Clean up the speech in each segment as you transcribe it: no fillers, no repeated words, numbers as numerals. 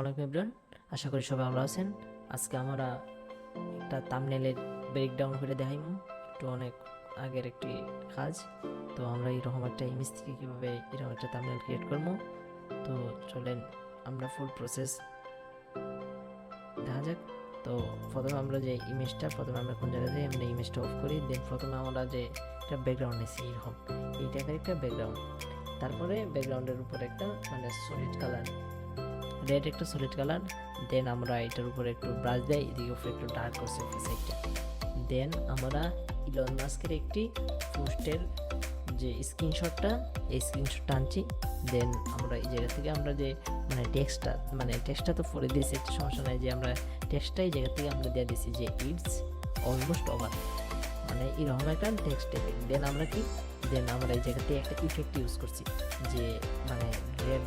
অনেক এভরিওয়ান, আশা করি সবাই ভালো আছেন। আজকে আমরা একটা থাম্বনেলের ব্রেকডাউন করে দেখাইমু, একটু অনেক আগের একটি কাজ। তো আমরা এইরকম একটা ইমেজ থেকে কীভাবে এরকম একটা থাম্বনেল ক্রিয়েট করবো, তো চলেন আমরা ফুল প্রসেস দেখা যাক। তো প্রথমে আমরা যে ইমেজটা আমরা কোন জায়গায় যাই, আমরা ইমেজটা অফ করি। দেন প্রথমে আমরা যে একটা ব্যাকগ্রাউন্ড নিচ্ছি, এরকম এই টাইপের একটা ব্যাকগ্রাউন্ড। তারপরে ব্যাকগ্রাউন্ডের উপর একটা সলিড কালার, রেড একটা সলিড কালার। দেন আমরা এটার উপরে একটু ব্রাশ দেই, এদিকে উপরে একটু ডার্ক করছি সাইডটা। দেন আমরা ইলন মাস্কের একটি পোস্টের যে স্ক্রিনশটটা, এই স্ক্রিনশটটা আনছি। দেন আমরা এই জায়গা থেকে আমরা যে টেক্সটটা তো পরে দিয়েছি, একটা সমস্যা নাই, যে আমরা টেক্সটটা এই জায়গা থেকে আমরা দিয়ে দিয়েছি যে ইটস অলমোস্ট ওভার, এরকম একটা টেক্সট এফেক্ট। দেন আমরা এই জায়গাতে একটা ইফেক্ট ইউজ করছি, যে রেড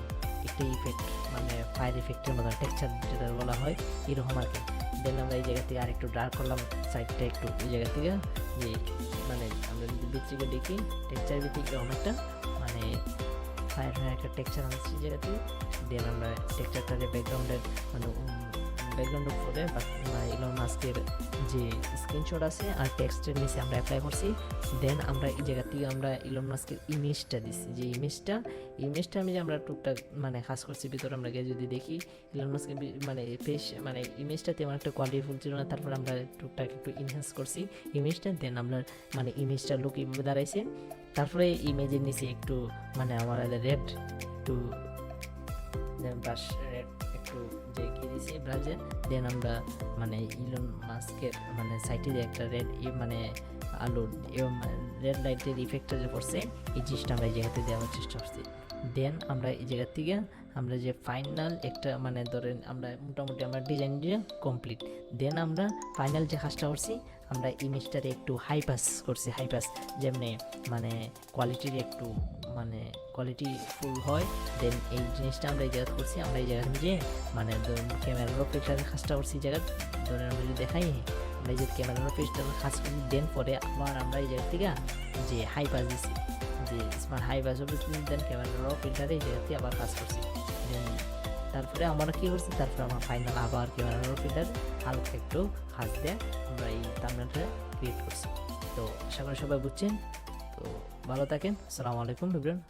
একটা ইফেক্ট, ফায়ার ইফেক্টের মতো টেক্সচার যেটা বলা হয়, এরকম আর কি। দেন আমরা এই জায়গা থেকে আর একটু ডার্ক করলাম সাইডটা একটু, এই জায়গা থেকে যে আমরা যদি ভিতরে দেখি টেক্সচার ভিতরে এরকম একটা ফায়ার একটা টেক্সচার আনছি জায়গা থেকে। দেন আমরা টেক্সচারটাকে ব্যাকগ্রাউন্ডের উপরে ইলন মাস্কের যে স্ক্রিনশট আছে আর টেক্সটের নিচে আমরা অ্যাপ্লাই করছি। দেন আমরা এই জায়গা থেকে আমরা ইলন মাস্কের ইমেজটা দিচ্ছি, যে ইমেজটা আমি যে আমরা টুকটাক কাজ করছি ভিতরে আমরা গিয়ে যদি দেখি, ইলন মাস্কের ইমেজটা তেমন একটা কোয়ালিটিফুল ছিল না। তারপর আমরা টুকটাক একটু ইনহ্যান্স করছি ইমেজটা। দেন আমরা ইমেজটা লুক এইভাবে দাঁড়াইছে। তারপরে ইমেজের নিচে একটু আমাদের রেড একটু ব্রাশ রেড একটু যে কি দিয়েছি ব্রাশে। দেন আমরা ইলন মাস্কের সাইডে যে একটা রেড আলোর রেড লাইটের ইফেক্টটা যে পড়ছে, এই জিনিসটা আমরা এই জায়গাতে দেওয়ার চেষ্টা করছি। দেন আমরা এই জায়গা থেকে আমরা যে ফাইনাল একটা ধরেন আমরা মোটামুটি আমরা ডিজাইনটা কমপ্লিট। দেন আমরা ফাইনাল যে কাজটা করছি, আমরা ইমেজটারে একটু হাইপাস করছি, হাইপাস যেমনি কোয়ালিটির একটু কোয়ালিটি ফুল হয়। দেন এই জিনিসটা আমরা এই জায়গা করছি, আমরা এই জায়গা যে ক্যামেরার অপেক্ষার কাজটা করছি জায়গা ধরেন আমরা যদি দেখাই, আমরা এই যে ক্যামেরার অপেক্ষার কাজ করি। দেন পরে আবার আমরা এই জায়গা থেকে যে হাইপাস দিচ্ছি, যে স্মার্ট হাইপাস অফিস, দেন ক্যামেরার অপেক্ষারে এই জায়গাতে আবার কাজ করছি। দেন তারপরে আমরা কী করছি, তারপরে আমরা ফাইনাল আবার ক্যামেরার অপেক্ষার হালকা একটু কাজ দিয়ে আমরা এই থাম্বনেলটা ক্রিয়েট করছি। তো আশা করি সবাই বুঝছেন। তো ভালো থাকেন, আসসালামু আলাইকুম এভরিওয়ান।